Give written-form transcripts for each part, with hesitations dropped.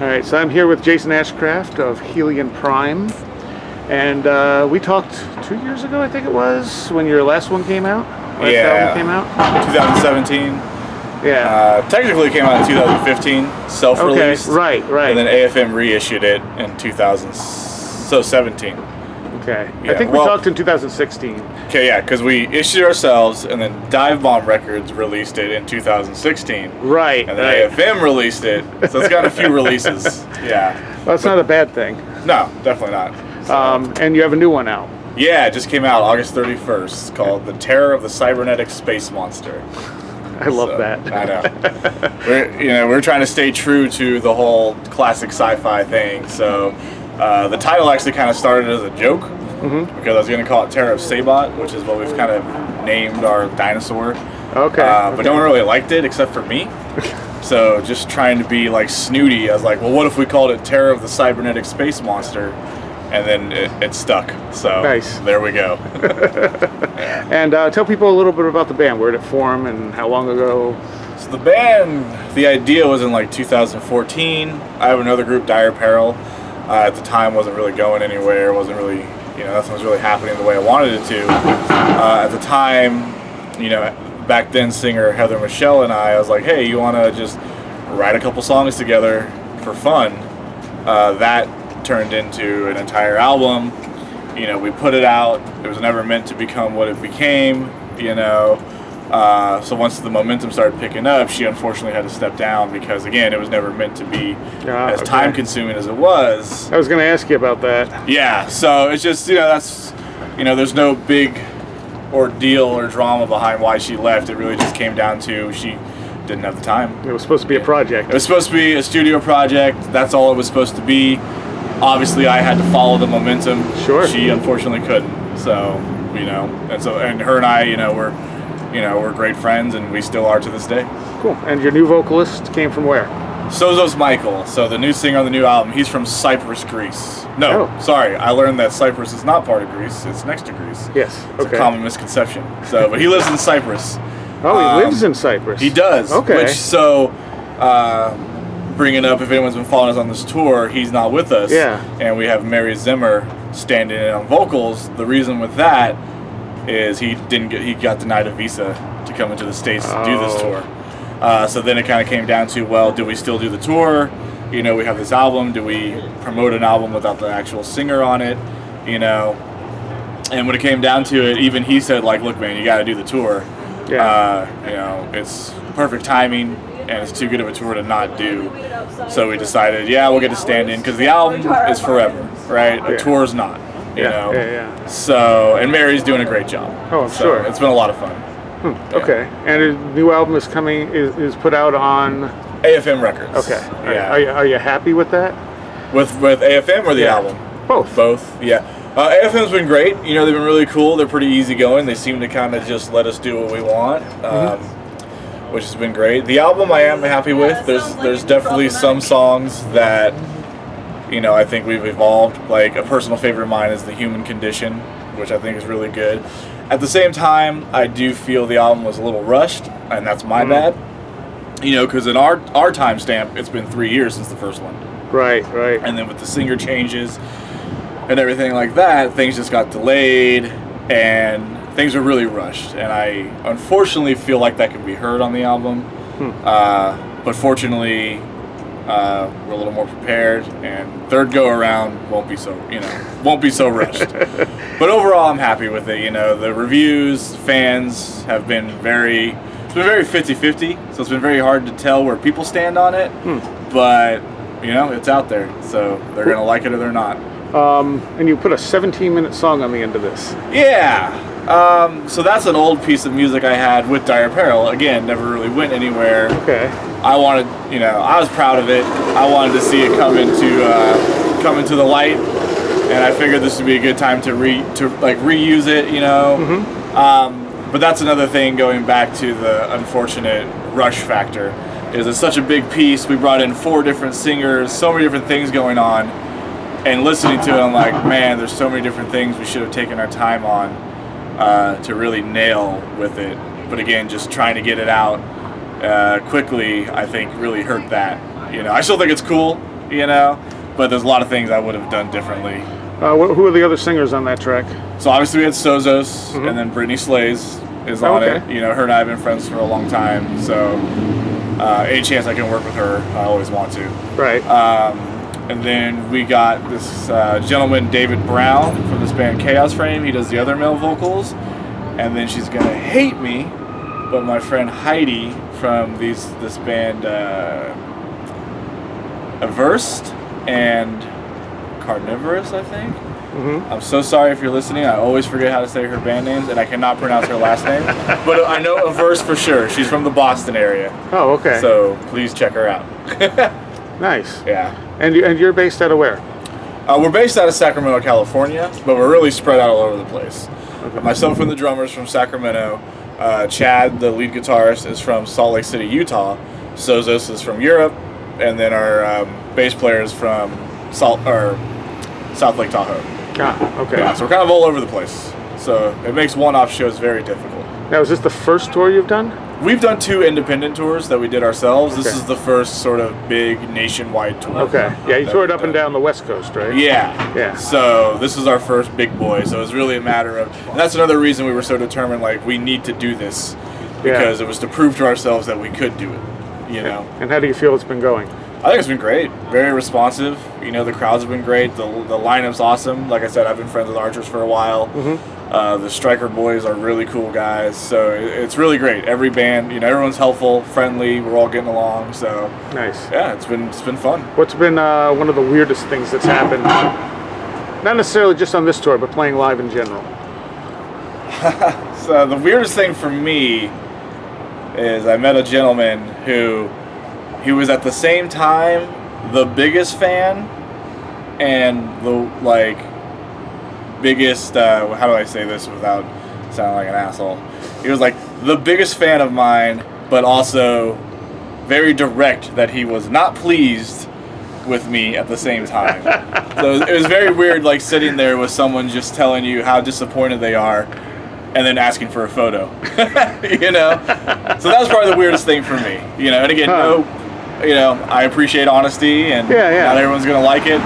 All right, so I'm here with Jason Ashcraft of Helion Prime, and we talked 2 years ago, I think it was, when your last one came out. Album came out. 2017. Yeah. Technically, it came out in 2015, self-released. Okay, right. And then AFM reissued it in 2017. Okay. Yeah, I think we talked in 2016. Okay, yeah, because we issued ourselves, and then Dive Bomb Records released it in 2016. Right. And then AFM released it, so it's got a few releases. Yeah. Well, that's not a bad thing. No, definitely not. So, and you have a new one out. yeah, it just came out August 31st, called The Terror of the Cybernetic Space Monster. I love that. I know. We're trying to stay true to the whole classic sci-fi thing. So the title actually kind of started as a joke because I was going to call it Terror of Sabot, which is what we've kind of named our dinosaur. Okay. But no one really liked it except for me. So just trying to be like snooty, I was like, well, what if we called it Terror of the Cybernetic Space Monster? And then it stuck. So nice. There we go. And tell people a little bit about the band. Where did it form and how long ago? So the band, the idea was in like 2014. I have another group, Dire Peril. At the time, wasn't really going anywhere. Wasn't really, nothing was really happening the way I wanted it to. At the time, back then, singer Heather Michelle and I was like, hey, you want to just write a couple songs together for fun? That turned into an entire album. We put it out. It was never meant to become what it became. So once the momentum started picking up, she unfortunately had to step down because, again, it was never meant to be as time consuming as it was. I was going to ask you about that. Yeah. So it's just that's there's no big ordeal or drama behind why she left. It really just came down to she didn't have the time. It was supposed to be a project. It was supposed to be a studio project. That's all it was supposed to be. Obviously, I had to follow the momentum. Sure. She unfortunately couldn't. So, and her and I, we're great friends, and we still are to this day. Cool. And your new vocalist came from where? Sozos Michael. So the new singer on the new album, he's from Cyprus, Greece. No, sorry, I learned that Cyprus is not part of Greece. It's next to Greece. Yes. It's a common misconception. So, but he lives in Cyprus. Oh, he lives in Cyprus. He does. Okay. Bringing up, if anyone's been following us on this tour, he's not with us. Yeah. And we have Mary Zimmer standing in on vocals. The reason with that is he got denied a visa to come into the States to do this tour. So then it kind of came down to, well, do we still do the tour? We have this album. Do we promote an album without the actual singer on it? And when it came down to it, even he said, like, look, man, you got to do the tour. Yeah. It's perfect timing, and it's too good of a tour to not do. So we decided, we'll get a stand-in, because the album is forever, right? A tour's not, you know? Yeah. So, and Mary's doing a great job. Oh, I'm sure. It's been a lot of fun. Okay. And a new album is coming, is put out on? AFM Records. Okay. Yeah. Are you happy with that? With AFM or the album? Both. Both, yeah. AFM's been great. They've been really cool. They're pretty easygoing. They seem to kind of just let us do what we want, which has been great. The album I am happy with. There's definitely some songs that, I think we've evolved. Like a personal favorite of mine is The Human Condition, which I think is really good. At the same time, I do feel the album was a little rushed, and that's my bad. Because in our timestamp, it's been 3 years since the first one. Right. And then with the singer changes and everything like that, things just got delayed, and things were really rushed. And I unfortunately feel like that can be heard on the album. But fortunately, we're a little more prepared, and third go around won't be so rushed. But overall, I'm happy with it. The reviews, fans have been it's been very 50-50, so it's been very hard to tell where people stand on it. But it's out there, so they're gonna like it or they're not. And you put a 17-minute song on the end of this. Yeah. So that's an old piece of music I had with Dire Peril. Again, never really went anywhere. Okay. I wanted, I was proud of it. I wanted to see it come into the light, and I figured this would be a good time to reuse it. But that's another thing, going back to the unfortunate rush factor, is it's such a big piece. We brought in 4 different singers, so many different things going on, and listening to it, I'm like, man, there's so many different things we should have taken our time on to really nail with it. But again, just trying to get it out quickly, I think, really hurt that. I still think it's cool. you know. But there's a lot of things I would have done differently. Who are the other singers on that track? So obviously we had Sozos, and then Brittany Slays is on it. You know, her and I have been friends for a long time, so any chance I can work with her, I always want to. Right. And then we got this gentleman, David Brown, from this band Chaos Frame. He does the other male vocals. And then she's gonna hate me, but my friend Heidi from this band Averst and Carnivorous, I think. I'm so sorry if you're listening. I always forget how to say her band names, and I cannot pronounce her last name. But I know Averst for sure. She's from the Boston area. Oh, okay. So please check her out. Nice. Yeah. And you're based out of where? We're based out of Sacramento, California, but we're really spread out all over the place. Okay. Myself and the drummer's from Sacramento. Chad, the lead guitarist, is from Salt Lake City, Utah. Sozos is from Europe, and then our bass player is from South Lake Tahoe. Ah, okay. Yeah, so we're kind of all over the place. So it makes one-off shows very difficult. Now, is this the first tour you've done? We've done 2 independent tours that we did ourselves. Okay. This is the first sort of big nationwide tour. Okay. Yeah, you toured up and down the West Coast, right? Yeah. Yeah. So this is our first big boy. So it's really a matter of, and that's another reason we were so determined, like, we need to do this, because it was to prove to ourselves that we could do it, you know. And how do you feel it's been going? I think it's been great. Very responsive. You know, the crowds have been great. The lineup's awesome. Like I said, I've been friends with Archers for a while. The Striker boys are really cool guys. So it's really great. Every band, you know, everyone's helpful, friendly. We're all getting along. So nice. Yeah, it's been fun. What's been one of the weirdest things that's happened? Not necessarily just on this tour, but playing live in general. So the weirdest thing for me is I met a gentleman who he was at the same time the biggest fan and the biggest how do I say this without sounding like an asshole? He was like the biggest fan of mine, but also very direct that he was not pleased with me at the same time. So it was very weird, like sitting there with someone just telling you how disappointed they are and then asking for a photo. You know? So that was probably the weirdest thing for me. You know, and again, you know, I appreciate honesty, and not everyone's gonna like it,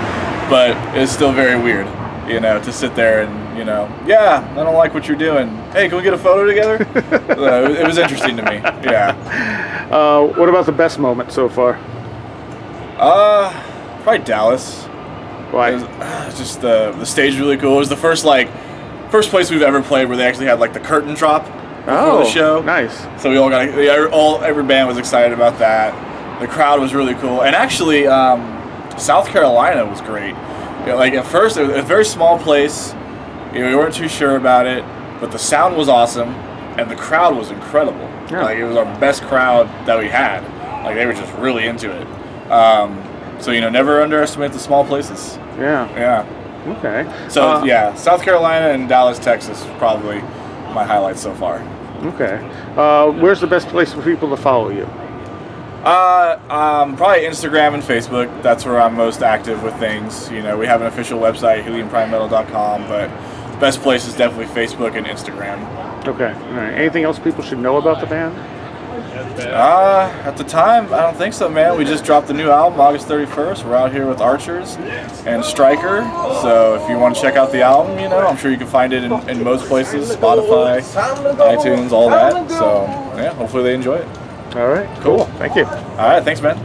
but it's still very weird, you know, to sit there and, you know, I don't like what you're doing. Hey, can we get a photo together? It was interesting to me. Yeah. What about the best moment so far? Probably Dallas. Why? It was just the stage is really cool. It was the first place we've ever played where they actually had like the curtain drop before the show. Nice. So we all got every band was excited about that. The crowd was really cool, and actually, South Carolina was great. You know, like at first, it was a very small place. You know, we weren't too sure about it, but the sound was awesome, and the crowd was incredible. Yeah. Like it was our best crowd that we had. Like they were just really into it. So you know, never underestimate the small places. Yeah. Yeah. Okay. So South Carolina and Dallas, Texas, probably my highlights so far. Okay. Where's the best place for people to follow you? Probably Instagram and Facebook. That's where I'm most active with things. You know, we have an official website, HelionPrimeMetal.com, but best place is definitely Facebook and Instagram. Okay. All right. Anything else people should know about the band? At the time, I don't think so, man. We just dropped the new album August 31st. We're out here with Archers and Striker. So if you want to check out the album, you know, I'm sure you can find it in most places, Spotify, iTunes, all that. So yeah, hopefully they enjoy it. All right. Cool. Thank you. All right. Thanks, man.